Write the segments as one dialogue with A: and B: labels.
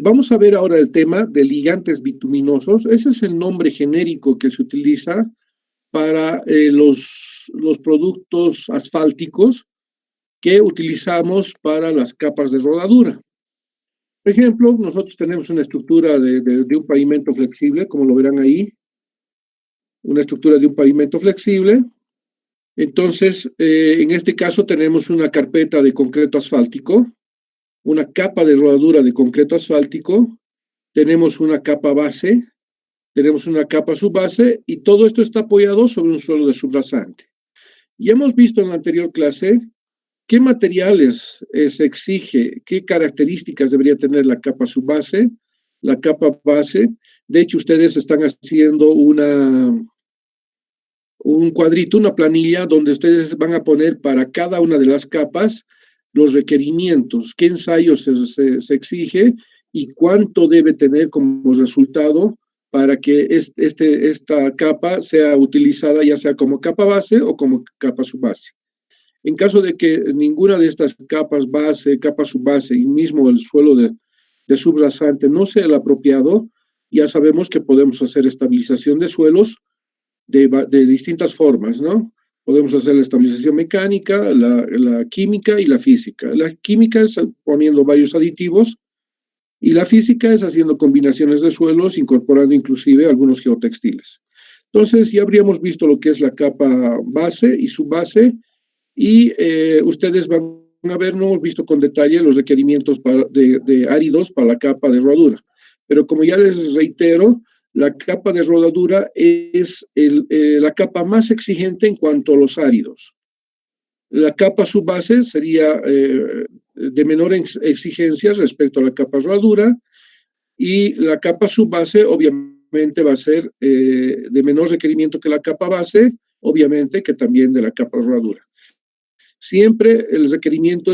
A: Vamos a ver ahora el tema de ligantes bituminosos. Ese es el nombre genérico que se utiliza para los productos asfálticos que utilizamos para las capas de rodadura. Por ejemplo, nosotros tenemos una estructura de un pavimento flexible, como lo verán ahí, una estructura de un pavimento flexible. Entonces, en este caso tenemos una carpeta de concreto asfáltico, una capa de rodadura de concreto asfáltico, tenemos una capa base, tenemos una capa subbase y todo esto está apoyado sobre un suelo de subrasante. Y hemos visto en la anterior clase qué materiales se exige, qué características debería tener la capa subbase, la capa base. De hecho, ustedes están haciendo un cuadrito, una planilla, donde ustedes van a poner para cada una de las capas los requerimientos, qué ensayos se exige y cuánto debe tener como resultado para que esta capa sea utilizada ya sea como capa base o como capa subbase. En caso de que ninguna de estas capas base, capa subbase y mismo el suelo de subrasante no sea el apropiado, ya sabemos que podemos hacer estabilización de suelos de distintas formas, ¿no? Podemos hacer la estabilización mecánica, la química y la física. La química es poniendo varios aditivos y la física es haciendo combinaciones de suelos, incorporando inclusive algunos geotextiles. Entonces ya habríamos visto lo que es la capa base y subbase y ustedes van a ver, no hemos visto con detalle los requerimientos de áridos para la capa de rodadura. Pero como ya les reitero, la capa de rodadura es la capa más exigente en cuanto a los áridos. La capa subbase sería de menor exigencia respecto a la capa rodadura y la capa subbase obviamente va a ser de menor requerimiento que la capa base, obviamente que también de la capa rodadura. Siempre el requerimiento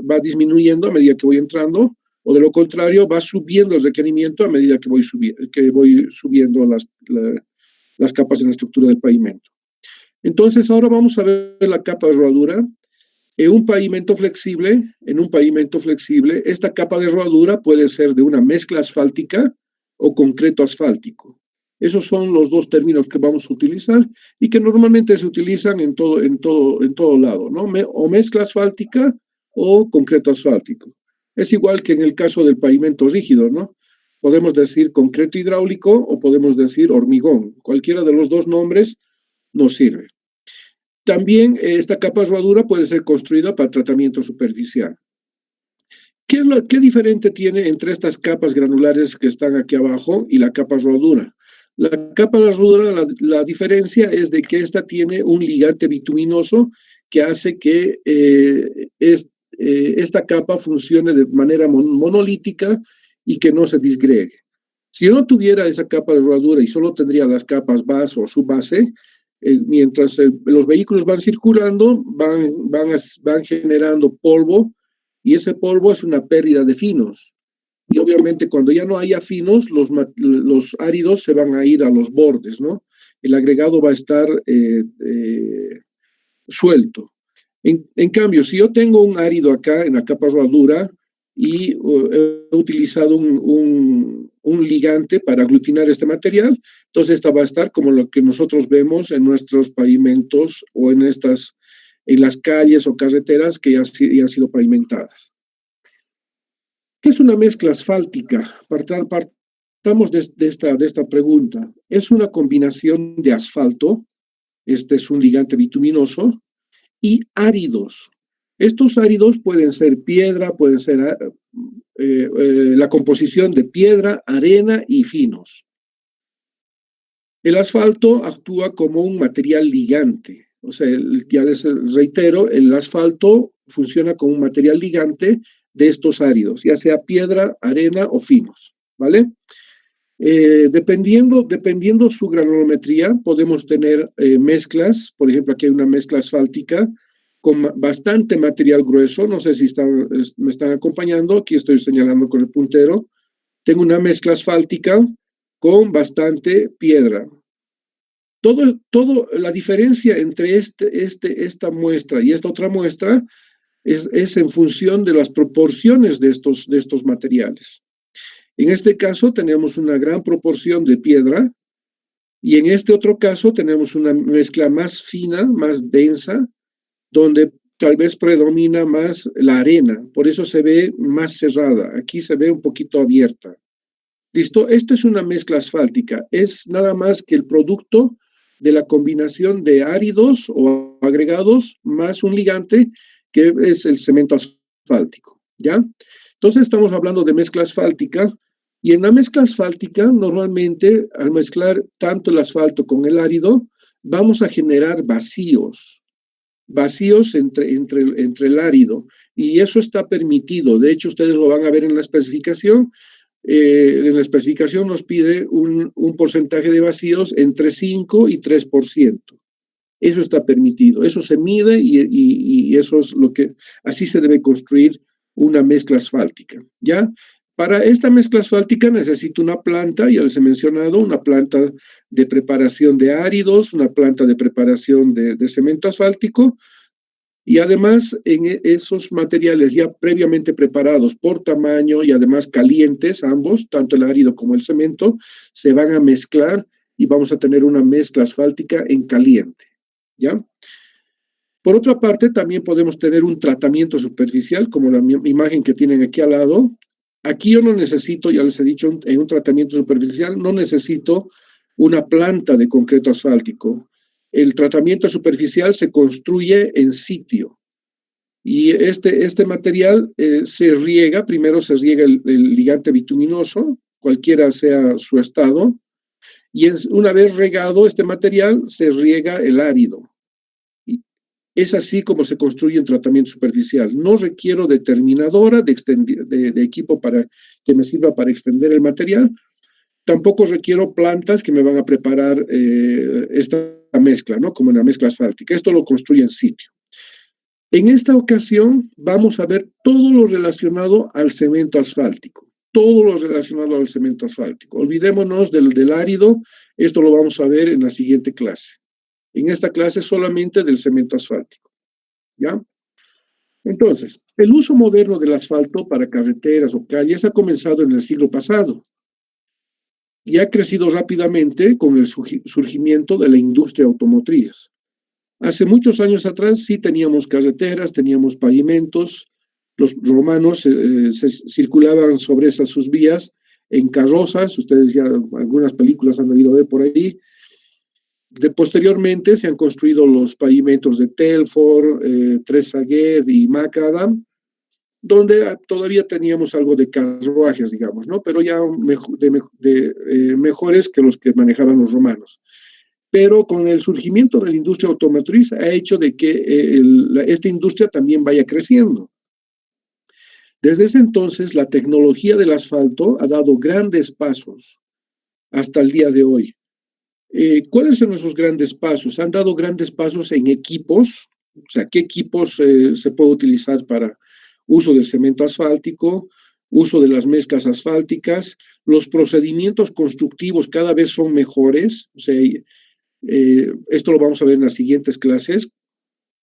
A: va disminuyendo a medida que voy entrando, o de lo contrario, va subiendo el requerimiento a medida que voy subiendo las capas en la estructura del pavimento. Entonces, ahora vamos a ver la capa de rodadura. En un pavimento flexible, esta capa de rodadura puede ser de una mezcla asfáltica o concreto asfáltico. Esos son los dos términos que vamos a utilizar y que normalmente se utilizan en todo lado, ¿no? O mezcla asfáltica o concreto asfáltico. Es igual que en el caso del pavimento rígido, ¿no? Podemos decir concreto hidráulico o podemos decir hormigón. Cualquiera de los dos nombres nos sirve. También esta capa de rodadura puede ser construida para tratamiento superficial. ¿Qué diferente tiene entre estas capas granulares que están aquí abajo y la capa de rodadura? La capa de rodadura, la diferencia es de que esta tiene un ligante bituminoso que hace que esta capa funcione de manera monolítica y que no se disgregue. Si yo no tuviera esa capa de rodadura y solo tendría las capas base o subbase, mientras los vehículos van circulando, van generando polvo y ese polvo es una pérdida de finos. Y obviamente cuando ya no haya finos, los áridos se van a ir a los bordes, ¿no? El agregado va a estar suelto. En cambio, si yo tengo un árido acá en la capa rodadura y he utilizado un ligante para aglutinar este material, entonces esta va a estar como lo que nosotros vemos en nuestros pavimentos o en las calles o carreteras que ya han sido pavimentadas. ¿Qué es una mezcla asfáltica? Partamos de esta pregunta. Es una combinación de asfalto, este es un ligante bituminoso, y áridos. Estos áridos pueden ser piedra, pueden ser la composición de piedra, arena y finos. El asfalto actúa como un material ligante. O sea, ya les reitero, el asfalto funciona como un material ligante de estos áridos, ya sea piedra, arena o finos, ¿vale? Dependiendo su granulometría, podemos tener mezclas. Por ejemplo, aquí hay una mezcla asfáltica con bastante material grueso. No sé si me están acompañando. Aquí estoy señalando con el puntero. Tengo una mezcla asfáltica con bastante piedra. La diferencia entre esta muestra y esta otra muestra es en función de las proporciones de estos materiales. En este caso tenemos una gran proporción de piedra y en este otro caso tenemos una mezcla más fina, más densa, donde tal vez predomina más la arena, por eso se ve más cerrada, aquí se ve un poquito abierta. ¿Listo? Esto es una mezcla asfáltica, es nada más que el producto de la combinación de áridos o agregados más un ligante que es el cemento asfáltico, ¿ya? Entonces estamos hablando de mezcla asfáltica y en la mezcla asfáltica normalmente al mezclar tanto el asfalto con el árido vamos a generar vacíos entre el árido y eso está permitido, de hecho ustedes lo van a ver en la especificación. En la especificación nos pide un porcentaje de vacíos entre 5 y 3%. Eso está permitido, eso se mide y eso es lo que, así se debe construir una mezcla asfáltica, ¿ya? Para esta mezcla asfáltica necesito una planta, ya les he mencionado, una planta de preparación de áridos, una planta de preparación de cemento asfáltico, y además en esos materiales ya previamente preparados por tamaño y además calientes, ambos, tanto el árido como el cemento, se van a mezclar y vamos a tener una mezcla asfáltica en caliente, ¿ya? Por otra parte, también podemos tener un tratamiento superficial, como la imagen que tienen aquí al lado. Aquí yo no necesito, ya les he dicho, en un tratamiento superficial no necesito una planta de concreto asfáltico. El tratamiento superficial se construye en sitio y este material se riega, primero se riega el ligante bituminoso, cualquiera sea su estado, y una vez regado este material se riega el árido. Es así como se construye un tratamiento superficial. No requiero determinadora de equipo para que me sirva para extender el material. Tampoco requiero plantas que me van a preparar esta mezcla, ¿no? Como en la mezcla asfáltica. Esto lo construye en sitio. En esta ocasión vamos a ver todo lo relacionado al cemento asfáltico. Todo lo relacionado al cemento asfáltico. Olvidémonos del árido. Esto lo vamos a ver en la siguiente clase. En esta clase solamente del cemento asfáltico, ¿ya? Entonces, el uso moderno del asfalto para carreteras o calles ha comenzado en el siglo pasado y ha crecido rápidamente con el surgimiento de la industria automotriz. Hace muchos años atrás sí teníamos carreteras, teníamos pavimentos, los romanos circulaban sobre sus vías en carrozas, ustedes ya algunas películas han debido ver por ahí. Posteriormente se han construido los pavimentos de Telford, Tresaguet y Macadam, donde todavía teníamos algo de carruajes, digamos, ¿no? Pero ya mejores que los que manejaban los romanos. Pero con el surgimiento de la industria automotriz ha hecho de que esta industria también vaya creciendo. Desde ese entonces, la tecnología del asfalto ha dado grandes pasos hasta el día de hoy. ¿Cuáles son esos grandes pasos? Han dado grandes pasos en equipos, o sea, ¿qué equipos se puede utilizar para uso del cemento asfáltico, uso de las mezclas asfálticas? Los procedimientos constructivos cada vez son mejores, o sea, esto lo vamos a ver en las siguientes clases.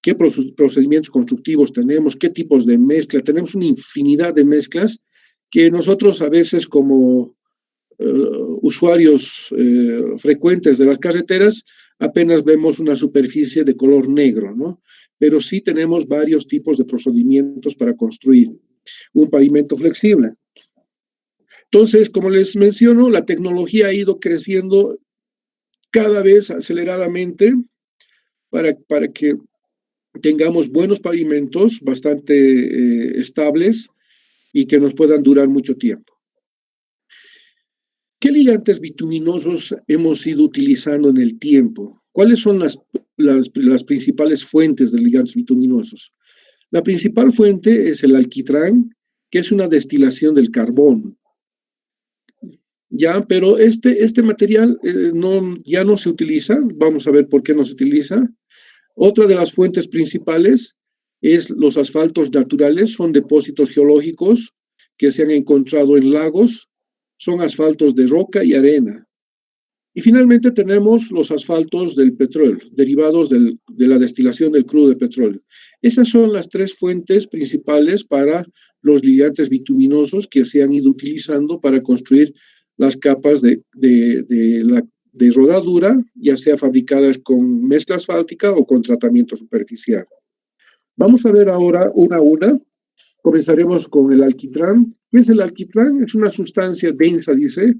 A: ¿Qué procedimientos constructivos tenemos? ¿Qué tipos de mezcla? Tenemos una infinidad de mezclas que nosotros a veces como usuarios frecuentes de las carreteras, apenas vemos una superficie de color negro, ¿no? Pero sí tenemos varios tipos de procedimientos para construir un pavimento flexible. Entonces, como les menciono, la tecnología ha ido creciendo cada vez aceleradamente para que tengamos buenos pavimentos bastante estables y que nos puedan durar mucho tiempo. ¿Qué ligantes bituminosos hemos ido utilizando en el tiempo? ¿Cuáles son las principales fuentes de ligantes bituminosos? La principal fuente es el alquitrán, que es una destilación del carbón. Ya, pero este material ya no se utiliza. Vamos a ver por qué no se utiliza. Otra de las fuentes principales es los asfaltos naturales, son depósitos geológicos que se han encontrado en lagos, son asfaltos de roca y arena. Y finalmente tenemos los asfaltos del petróleo, derivados de la destilación del crudo de petróleo. Esas son las tres fuentes principales para los ligantes bituminosos que se han ido utilizando para construir las capas de rodadura, ya sea fabricadas con mezcla asfáltica o con tratamiento superficial. Vamos a ver ahora una a una. Comenzaremos con el alquitrán. ¿Qué es el alquitrán? Es una sustancia densa, dice,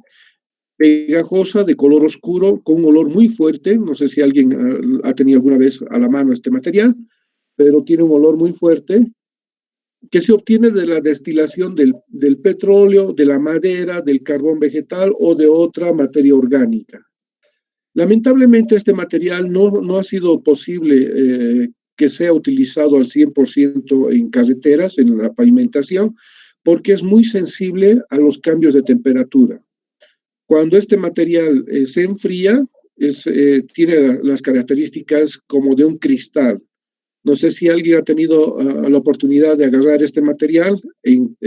A: pegajosa, de color oscuro, con un olor muy fuerte. No sé si alguien ha tenido alguna vez a la mano este material, pero tiene un olor muy fuerte que se obtiene de la destilación del petróleo, de la madera, del carbón vegetal o de otra materia orgánica. Lamentablemente este material no ha sido posible que sea utilizado al 100% en carreteras, en la pavimentación, porque es muy sensible a los cambios de temperatura. Cuando este material se enfría, tiene las características como de un cristal. No sé si alguien ha tenido la oportunidad de agarrar este material en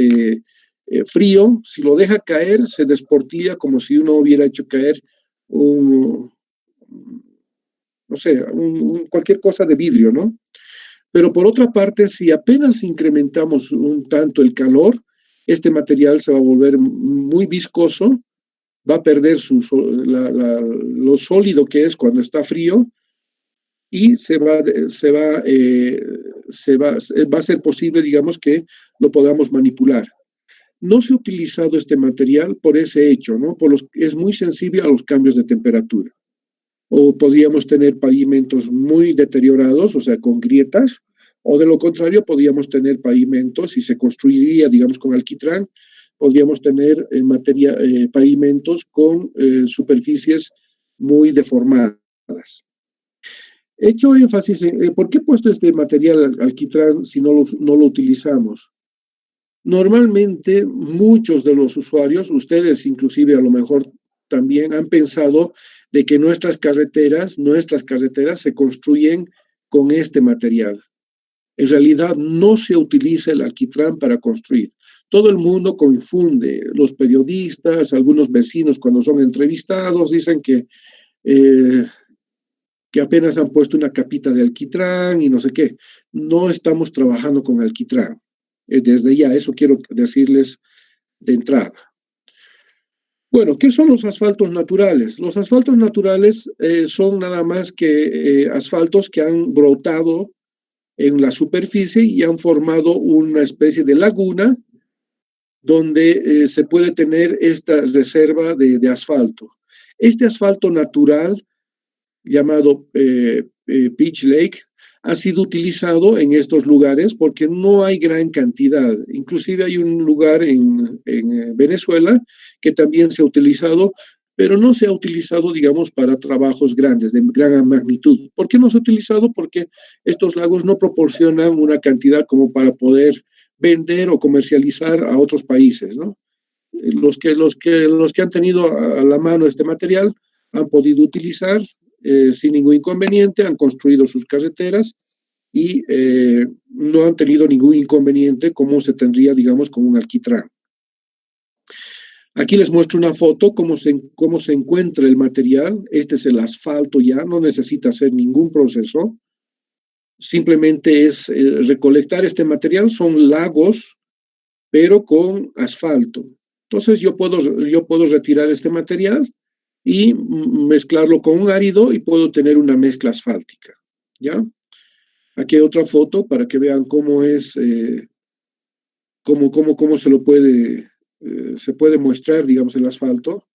A: frío. Si lo deja caer, se desportilla como si uno hubiera hecho caer no sé, cualquier cosa de vidrio, ¿no? Pero por otra parte, si apenas incrementamos un tanto el calor, este material se va a volver muy viscoso, va a perder lo sólido que es cuando está frío y va a ser posible, digamos, que lo podamos manipular. No se ha utilizado este material por ese hecho, ¿no? Es muy sensible a los cambios de temperatura. O podríamos tener pavimentos muy deteriorados, o sea, con grietas, o de lo contrario, podríamos tener pavimentos, y se construiría, digamos, con alquitrán, podríamos tener pavimentos con superficies muy deformadas. He hecho énfasis en, ¿por qué he puesto este material alquitrán si no lo utilizamos? Normalmente, muchos de los usuarios, ustedes inclusive a lo mejor también han pensado de que nuestras carreteras se construyen con este material. En realidad no se utiliza el alquitrán para construir. Todo el mundo confunde, los periodistas, algunos vecinos cuando son entrevistados dicen que apenas han puesto una capita de alquitrán y no sé qué. No estamos trabajando con alquitrán. Desde ya, eso quiero decirles de entrada. Bueno, ¿qué son los asfaltos naturales? Los asfaltos naturales son nada más que asfaltos que han brotado en la superficie y han formado una especie de laguna donde se puede tener esta reserva de asfalto. Este asfalto natural, llamado Pitch Lake, ha sido utilizado en estos lugares porque no hay gran cantidad. Inclusive hay un lugar en Venezuela que también se ha utilizado, pero no se ha utilizado, digamos, para trabajos grandes, de gran magnitud. ¿Por qué no se ha utilizado? Porque estos lagos no proporcionan una cantidad como para poder vender o comercializar a otros países, ¿no? Los que han tenido a la mano este material han podido utilizar sin ningún inconveniente, han construido sus carreteras y no han tenido ningún inconveniente como se tendría, digamos, con un alquitrán. Aquí les muestro una foto, cómo se encuentra el material. Este es el asfalto ya, no necesita hacer ningún proceso. Simplemente es recolectar este material, son lagos, pero con asfalto. Entonces yo puedo retirar este material y mezclarlo con un árido y puedo tener una mezcla asfáltica, ¿ya? Aquí hay otra foto para que vean cómo es, cómo se puede mostrar, digamos, el asfalto,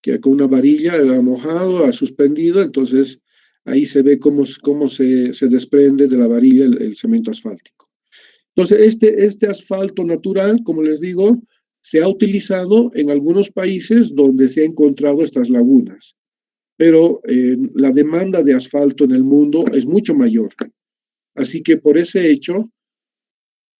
A: que con una varilla ha mojado, ha suspendido, entonces ahí se ve cómo se desprende de la varilla el cemento asfáltico. Entonces, este asfalto natural, como les digo, se ha utilizado en algunos países donde se han encontrado estas lagunas, pero la demanda de asfalto en el mundo es mucho mayor. Así que por ese hecho,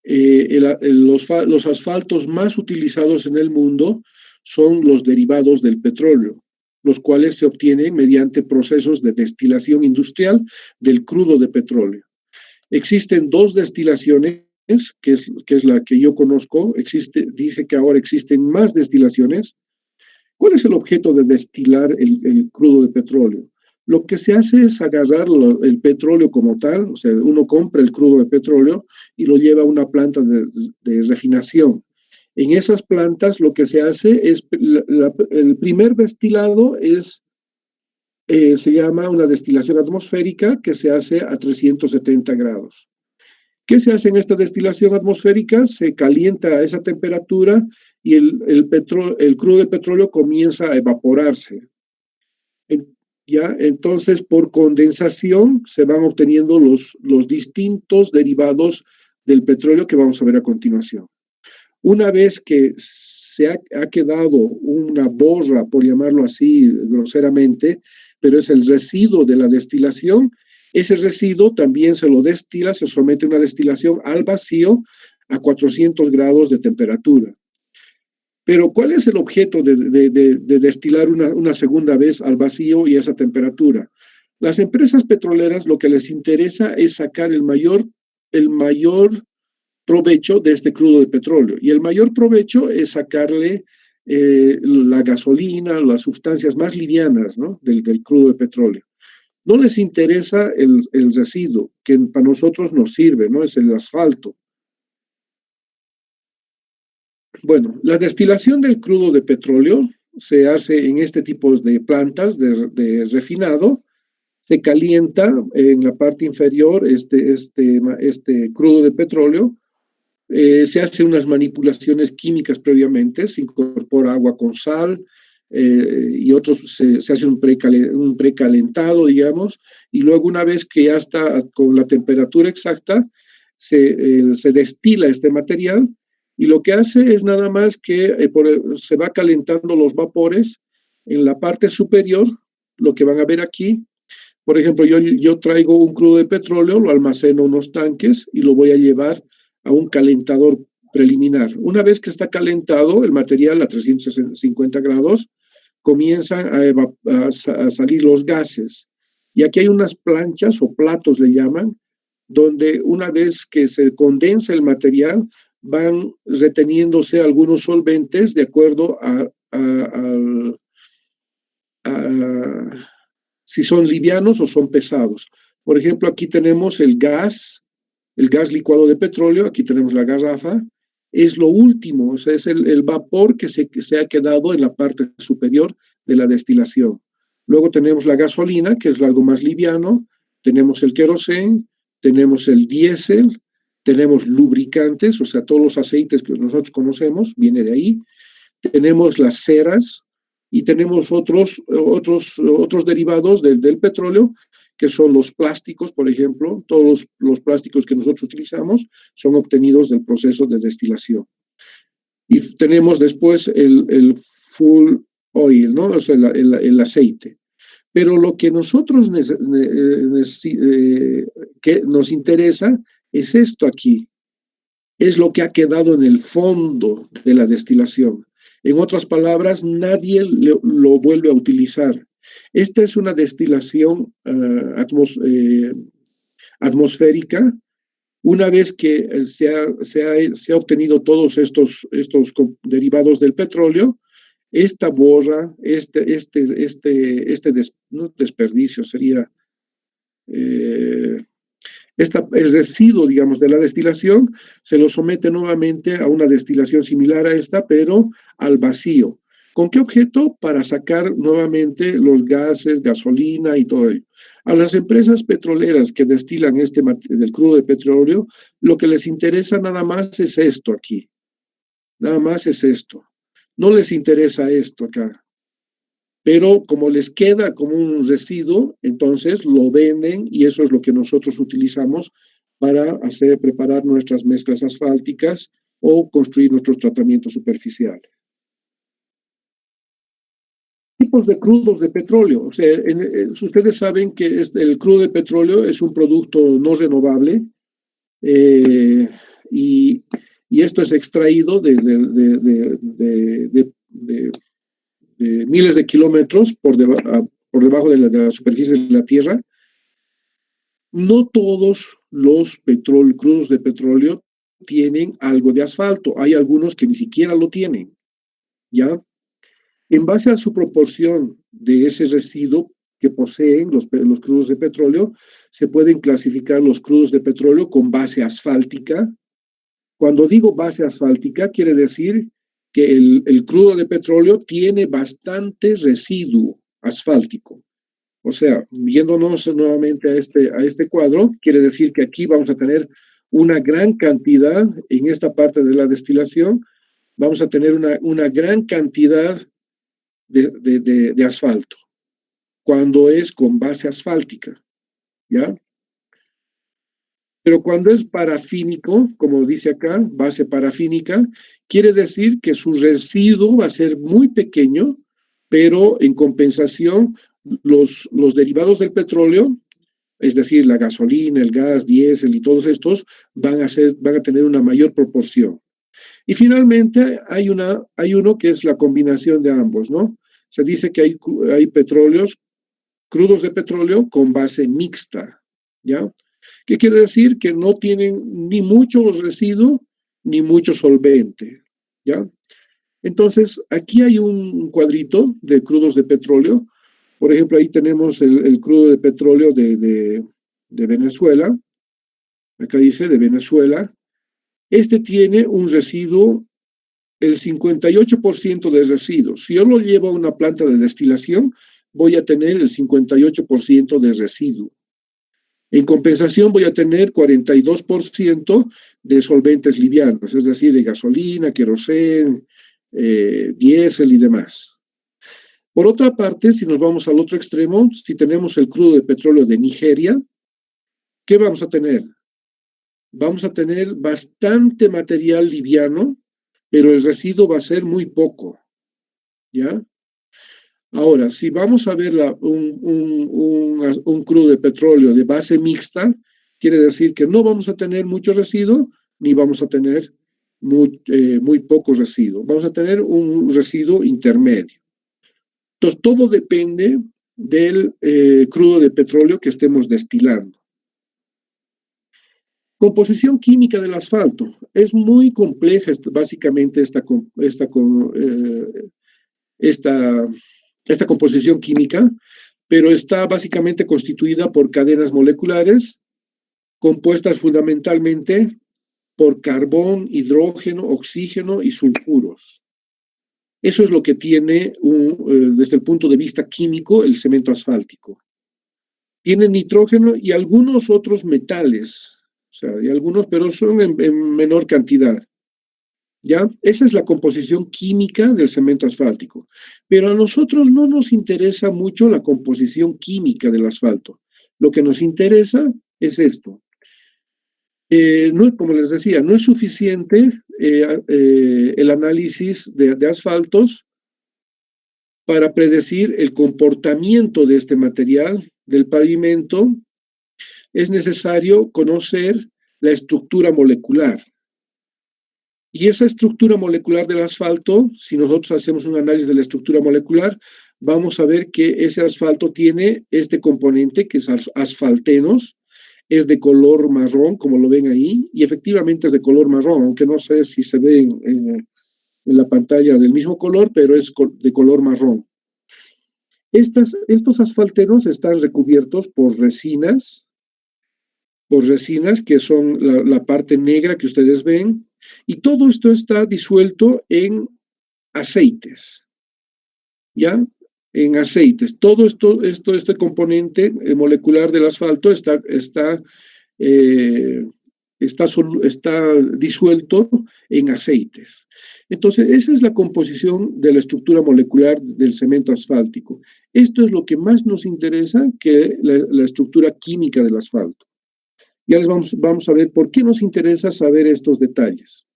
A: los asfaltos más utilizados en el mundo son los derivados del petróleo, los cuales se obtienen mediante procesos de destilación industrial del crudo de petróleo. Existen dos destilaciones, que es la que yo conozco. Dice que ahora existen más destilaciones, ¿Cuál es el objeto de destilar el crudo de petróleo? Lo que se hace es agarrar el petróleo como tal, o sea, uno compra el crudo de petróleo y lo lleva a una planta de refinación. En esas plantas lo que se hace es, el primer destilado se llama una destilación atmosférica que se hace a 370 grados. ¿Qué se hace en esta destilación atmosférica? Se calienta a esa temperatura y el crudo de petróleo comienza a evaporarse. ¿Ya? Entonces, por condensación se van obteniendo los distintos derivados del petróleo que vamos a ver a continuación. Una vez que se ha quedado una borra, por llamarlo así groseramente, pero es el residuo de la destilación, ese residuo también se lo destila, se somete a una destilación al vacío a 400 grados de temperatura. Pero ¿cuál es el objeto de destilar una segunda vez al vacío y a esa temperatura? Las empresas petroleras lo que les interesa es sacar el mayor provecho de este crudo de petróleo. Y el mayor provecho es sacarle la gasolina, las sustancias más livianas, ¿no? del crudo de petróleo. No les interesa el residuo, que para nosotros nos sirve, ¿no? Es el asfalto. Bueno, la destilación del crudo de petróleo se hace en este tipo de plantas de refinado. Se calienta en la parte inferior este crudo de petróleo. Se hace unas manipulaciones químicas previamente, se incorpora agua con sal y otros se hace un precalentado, digamos, y luego una vez que ya está con la temperatura exacta, se destila este material y lo que hace es nada más que se va calentando los vapores en la parte superior, lo que van a ver aquí. Por ejemplo, yo traigo un crudo de petróleo, lo almaceno en unos tanques y lo voy a llevar a un calentador preliminar. Una vez que está calentado el material a 350 grados, comienzan a salir los gases. Y aquí hay unas planchas o platos, le llaman, donde una vez que se condensa el material, van reteniéndose algunos solventes de acuerdo a si son livianos o son pesados. Por ejemplo, aquí tenemos el gas licuado de petróleo, aquí tenemos la garrafa, es lo último, o sea, es el vapor que se ha quedado en la parte superior de la destilación. Luego tenemos la gasolina, que es algo más liviano, tenemos el querosén, tenemos el diésel, tenemos lubricantes, o sea, todos los aceites que nosotros conocemos, viene de ahí, tenemos las ceras y tenemos otros derivados del petróleo, que son los plásticos, por ejemplo. Todos los plásticos que nosotros utilizamos son obtenidos del proceso de destilación. Y tenemos después el full oil, ¿no? O sea, el aceite. Pero lo que nosotros que nos interesa es esto aquí. Es lo que ha quedado en el fondo de la destilación. En otras palabras, nadie lo vuelve a utilizar. Esta es una destilación atmosférica. Una vez que se ha obtenido todos estos derivados del petróleo, esta borra, no desperdicio, sería el residuo, digamos, de la destilación, se lo somete nuevamente a una destilación similar a esta, pero al vacío. ¿Con qué objeto? Para sacar nuevamente los gases, gasolina y todo ello. A las empresas petroleras que destilan del crudo de petróleo, lo que les interesa nada más es esto aquí. Nada más es esto. No les interesa esto acá. Pero como les queda como un residuo, entonces lo venden y eso es lo que nosotros utilizamos para preparar nuestras mezclas asfálticas o construir nuestros tratamientos superficiales. Tipos de crudos de petróleo. O sea, ustedes saben que el crudo de petróleo es un producto no renovable y esto es extraído de miles de kilómetros por debajo de la superficie de la Tierra. No todos los crudos de petróleo tienen algo de asfalto. Hay algunos que ni siquiera lo tienen, ¿ya? En base a su proporción de ese residuo que poseen los crudos de petróleo, se pueden clasificar los crudos de petróleo con base asfáltica. Cuando digo base asfáltica, quiere decir que el crudo de petróleo tiene bastante residuo asfáltico. O sea, viéndonos nuevamente a este cuadro, quiere decir que aquí vamos a tener una gran cantidad, en esta parte de la destilación, vamos a tener una gran cantidad de asfalto, cuando es con base asfáltica, ¿ya? Pero cuando es parafínico, como dice acá, base parafínica, quiere decir que su residuo va a ser muy pequeño, pero en compensación, los derivados del petróleo, es decir, la gasolina, el gas, diésel y todos estos, van a tener una mayor proporción. Y finalmente hay uno que es la combinación de ambos, ¿no? Se dice que hay petróleos, crudos de petróleo con base mixta, ¿ya? ¿Qué quiere decir? Que no tienen ni mucho residuo ni mucho solvente, ¿ya? Entonces, aquí hay un cuadrito de crudos de petróleo. Por ejemplo, ahí tenemos el crudo de petróleo de Venezuela. Acá dice de Venezuela. Este tiene un residuo, el 58% de residuos. Si yo lo llevo a una planta de destilación, voy a tener el 58% de residuo. En compensación voy a tener 42% de solventes livianos, es decir, de gasolina, querosén, diésel y demás. Por otra parte, si nos vamos al otro extremo, si tenemos el crudo de petróleo de Nigeria, ¿qué vamos a tener? Vamos a tener bastante material liviano, pero el residuo va a ser muy poco, ¿ya? Ahora, si vamos a ver un crudo de petróleo de base mixta, quiere decir que no vamos a tener mucho residuo ni vamos a tener muy poco residuo. Vamos a tener un residuo intermedio. Entonces, todo depende del crudo de petróleo que estemos destilando. Composición química del asfalto. Es muy compleja, básicamente, esta composición química, pero está básicamente constituida por cadenas moleculares compuestas fundamentalmente por carbón, hidrógeno, oxígeno y sulfuros. Eso es lo que tiene, desde el punto de vista químico, el cemento asfáltico. Tiene nitrógeno y algunos otros metales, o sea, y algunos, pero son en menor cantidad. ¿Ya? Esa es la composición química del cemento asfáltico. Pero a nosotros no nos interesa mucho la composición química del asfalto. Lo que nos interesa es esto. No, como les decía, no es suficiente el análisis de asfaltos para predecir el comportamiento de este material, del pavimento. Es necesario conocer la estructura molecular. Y esa estructura molecular del asfalto, si nosotros hacemos un análisis de la estructura molecular, vamos a ver que ese asfalto tiene este componente que es asfaltenos, es de color marrón, como lo ven ahí, y efectivamente es de color marrón, aunque no sé si se ve en la pantalla del mismo color, pero es de color marrón. Estos asfaltenos están recubiertos por resinas que son la parte negra que ustedes ven, y todo esto está disuelto en aceites, ¿ya? En aceites. Todo este componente molecular del asfalto está disuelto en aceites. Entonces, esa es la composición de la estructura molecular del cemento asfáltico. Esto es lo que más nos interesa que la estructura química del asfalto. Ya les vamos a ver por qué nos interesa saber estos detalles.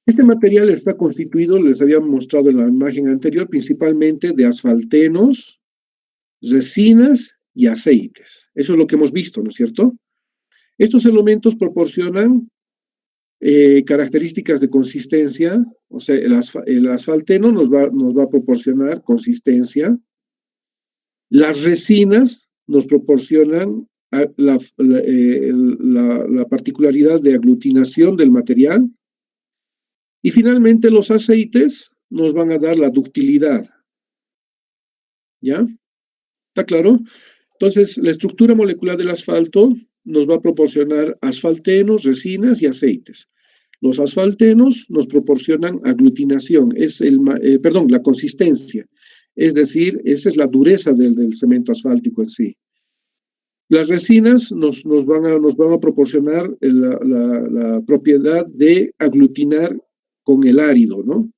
A: Este material está constituido, les había mostrado en la imagen anterior, principalmente de asfaltenos, resinas y aceites. Eso es lo que hemos visto, ¿no es cierto? Estos elementos proporcionan características de consistencia, o sea, el asfalteno nos va a proporcionar consistencia. Las resinas nos proporcionan la particularidad de aglutinación del material. Y finalmente los aceites nos van a dar la ductilidad. ¿Ya? ¿Está claro? Entonces, la estructura molecular del asfalto nos va a proporcionar asfaltenos, resinas y aceites. Los asfaltenos nos proporcionan aglutinación, la consistencia. Es decir, esa es la dureza del cemento asfáltico en sí. Las resinas nos van a proporcionar la propiedad de aglutinar con el árido, ¿no?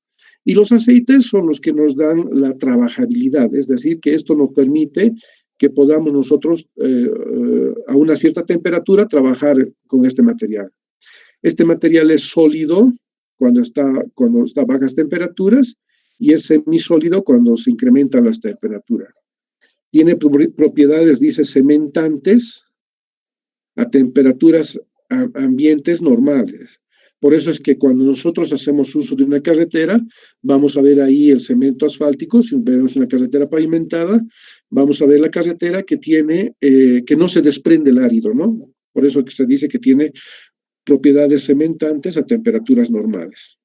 A: Y los aceites son los que nos dan la trabajabilidad, es decir, que esto nos permite que podamos nosotros a una cierta temperatura trabajar con este material. Este material es sólido cuando está a bajas temperaturas y es semisólido cuando se incrementan las temperaturas. Tiene propiedades, dice, cementantes a temperaturas ambientes normales. Por eso es que cuando nosotros hacemos uso de una carretera, vamos a ver ahí el cemento asfáltico. Si vemos una carretera pavimentada, vamos a ver la carretera que tiene, que no se desprende el árido, ¿no? Por eso que se dice que tiene propiedades cementantes a temperaturas normales.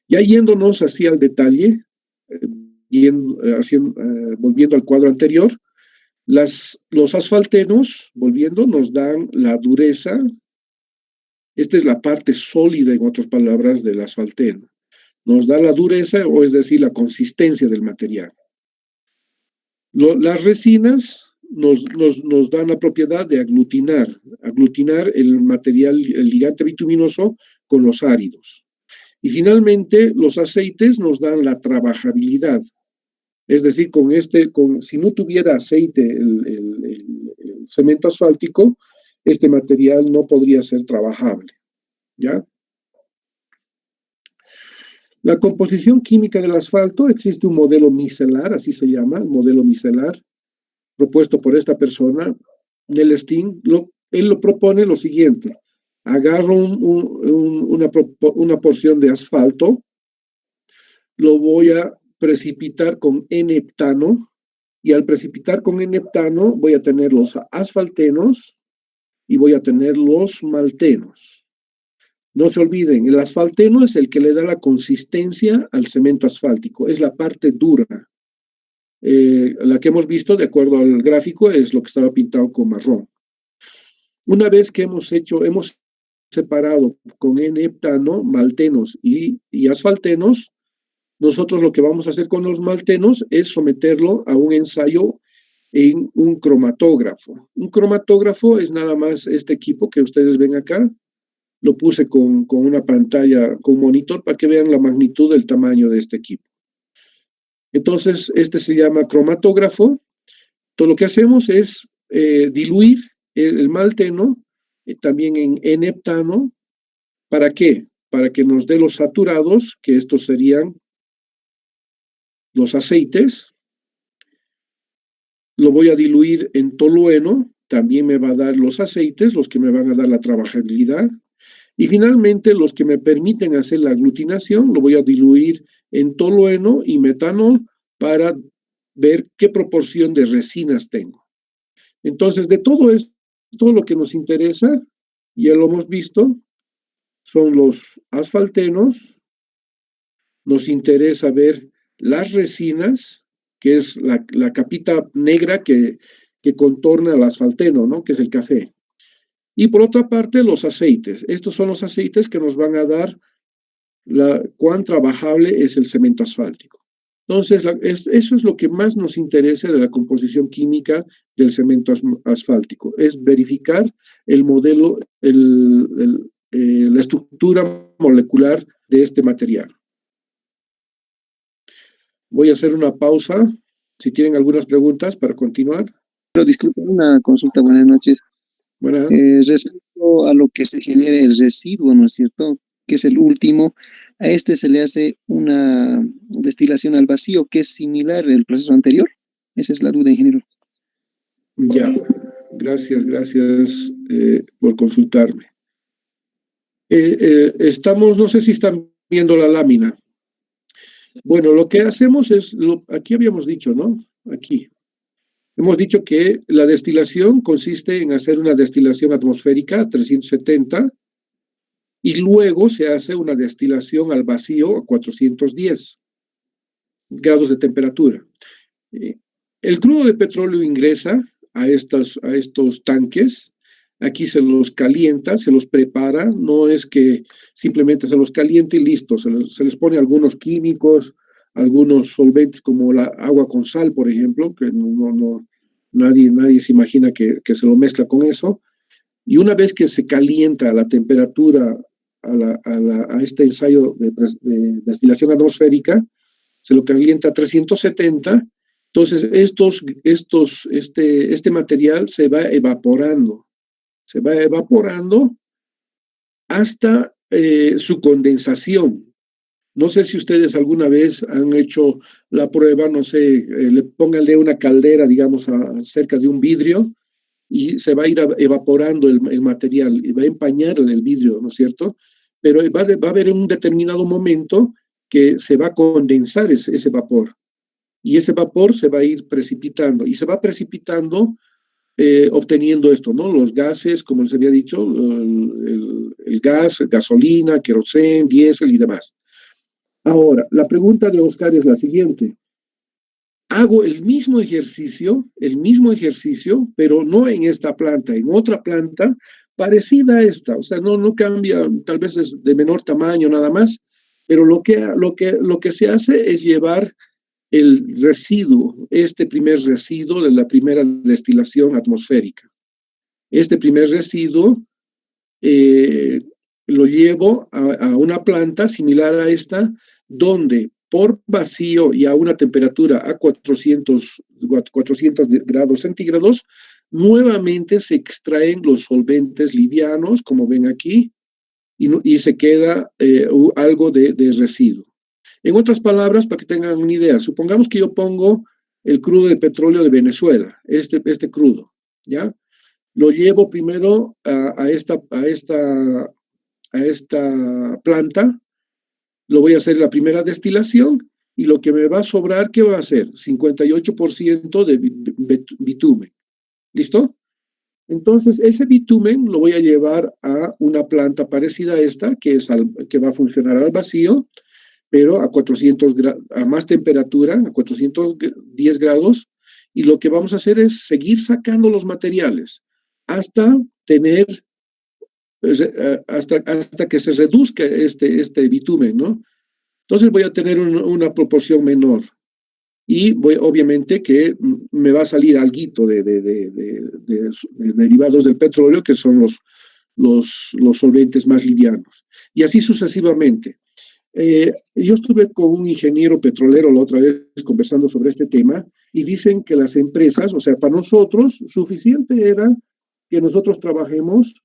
A: Ya yéndonos así al detalle, volviendo al cuadro anterior, los asfaltenos, volviendo, nos dan la dureza. Esta es la parte sólida, en otras palabras, del asfalteno. Nos da la dureza, o es decir, la consistencia del material. Las resinas nos dan la propiedad de aglutinar el material, el ligante bituminoso con los áridos. Y finalmente, los aceites nos dan la trabajabilidad. Es decir, si no tuviera aceite el cemento asfáltico, este material no podría ser trabajable. ¿Ya? La composición química del asfalto, existe un modelo micelar, así se llama, el modelo micelar, propuesto por esta persona, Nellestin. Él lo propone lo siguiente: agarro una porción de asfalto, lo voy a precipitar con N-heptano, y al precipitar con N-heptano voy a tener los asfaltenos y voy a tener los maltenos. No se olviden, el asfalteno es el que le da la consistencia al cemento asfáltico, es la parte dura. La que hemos visto, de acuerdo al gráfico, es lo que estaba pintado con marrón. Una vez que hemos separado con N-heptano maltenos y asfaltenos, nosotros lo que vamos a hacer con los maltenos es someterlo a un ensayo en un cromatógrafo. Un cromatógrafo es nada más este equipo que ustedes ven acá. Lo puse con una pantalla, con un monitor, para que vean la magnitud del tamaño de este equipo. Entonces, este se llama cromatógrafo. Todo lo que hacemos es diluir el malteno también en N-heptano. ¿Para qué? Para que nos dé los saturados, que estos serían los aceites. Lo voy a diluir en tolueno, también me va a dar los aceites, los que me van a dar la trabajabilidad. Y finalmente, los que me permiten hacer la aglutinación, lo voy a diluir en tolueno y metanol para ver qué proporción de resinas tengo. Entonces, de todo esto, lo que nos interesa, ya lo hemos visto, son los asfaltenos. Nos interesa ver las resinas, que es la capita negra que contorna el asfalteno, ¿no? Que es el café. Y por otra parte, los aceites. Estos son los aceites que nos van a dar cuán trabajable es el cemento asfáltico. Entonces, eso es lo que más nos interesa de la composición química del cemento asfáltico, es verificar el modelo, la estructura molecular de este material. Voy a hacer una pausa, si tienen algunas preguntas para continuar.
B: Pero disculpe, una consulta, buenas noches.
A: Buenas.
B: Respecto a lo que se genere el residuo, ¿no es cierto? Que es el último, a este se le hace una destilación al vacío, que es similar al proceso anterior. Esa es la duda, ingeniero.
A: Ya, gracias por consultarme. No sé si están viendo la lámina. Bueno, lo que hacemos es, aquí habíamos dicho, ¿no? Aquí. Hemos dicho que la destilación consiste en hacer una destilación atmosférica a 370 y luego se hace una destilación al vacío a 410. grados de temperatura. El crudo de petróleo ingresa a estos tanques. Aquí se los calienta, se los prepara, no es que simplemente se los caliente y listo, se les pone algunos químicos, algunos solventes como la agua con sal, por ejemplo, que nadie se imagina que se lo mezcla con eso, y una vez que se calienta la temperatura a este ensayo de destilación atmosférica, se lo calienta a 370, entonces este material se va evaporando hasta su condensación. No sé si ustedes alguna vez han hecho la prueba, no sé, pónganle una caldera, digamos, cerca de un vidrio y se va a ir evaporando el material y va a empañar el vidrio, ¿no es cierto? Pero va a haber un determinado momento que se va a condensar ese vapor y ese vapor se va a ir precipitando y se va precipitando obteniendo esto, ¿no? Los gases, como les había dicho, el gas, gasolina, queroseno, diésel y demás. Ahora, la pregunta de Oscar es la siguiente. Hago el mismo ejercicio, pero no en esta planta, en otra planta parecida a esta, o sea, no cambia, tal vez es de menor tamaño nada más, pero lo que se hace es llevar el residuo, este primer residuo de la primera destilación atmosférica. Este primer residuo lo llevo a una planta similar a esta, donde por vacío y a una temperatura a 400 grados centígrados, nuevamente se extraen los solventes livianos, como ven aquí, y se queda algo de residuo. En otras palabras, para que tengan una idea, supongamos que yo pongo el crudo de petróleo de Venezuela, este crudo, ¿ya? Lo llevo primero a esta planta, lo voy a hacer la primera destilación y lo que me va a sobrar, ¿qué va a ser? 58% de bitumen. ¿Listo? Entonces, ese bitumen lo voy a llevar a una planta parecida a esta, que va a funcionar al vacío, pero a más temperatura, a 410 grados, y lo que vamos a hacer es seguir sacando los materiales hasta tener, hasta que se reduzca este bitumen, ¿no? Entonces voy a tener una proporción menor y obviamente que me va a salir alguito de derivados del petróleo, que son los solventes más livianos. Y así sucesivamente. Yo estuve con un ingeniero petrolero la otra vez conversando sobre este tema y dicen que las empresas, o sea, para nosotros suficiente era que nosotros trabajemos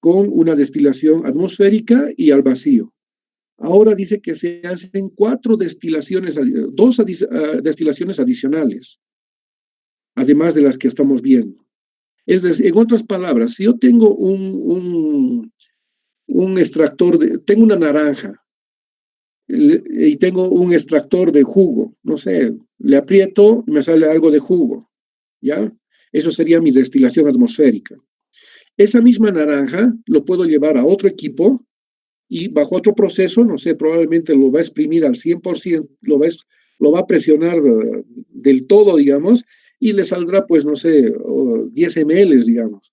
A: con una destilación atmosférica y al vacío. Ahora dice que se hacen 4 destilaciones, 2 destilaciones adicionales, además de las que estamos viendo. Es decir, en otras palabras, si yo tengo un extractor, tengo una naranja, y tengo un extractor de jugo, no sé, le aprieto y me sale algo de jugo, ¿ya? Eso sería mi destilación atmosférica. Esa misma naranja lo puedo llevar a otro equipo y bajo otro proceso, no sé, probablemente lo va a exprimir al 100%, lo va a presionar del todo, digamos, y le saldrá, pues, no sé, 10 ml, digamos.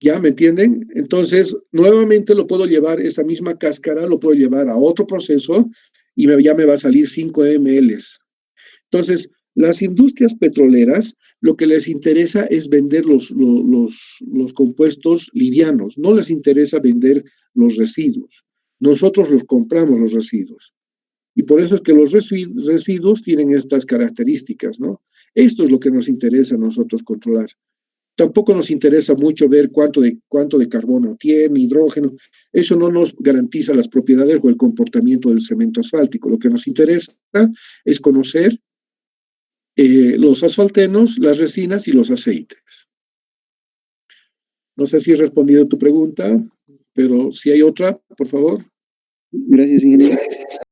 A: ¿Ya me entienden? Entonces, nuevamente lo puedo llevar, esa misma cáscara, lo puedo llevar a otro proceso y ya me va a salir 5 ml. Entonces, las industrias petroleras, lo que les interesa es vender los compuestos livianos, no les interesa vender los residuos. Nosotros los compramos los residuos. Y por eso es que los residuos tienen estas características, ¿no? Esto es lo que nos interesa a nosotros controlar. Tampoco nos interesa mucho ver cuánto de carbono tiene, hidrógeno. Eso no nos garantiza las propiedades o el comportamiento del cemento asfáltico. Lo que nos interesa es conocer los asfaltenos, las resinas y los aceites. No sé si he respondido a tu pregunta, pero si hay otra, por favor.
B: Gracias, ingeniero.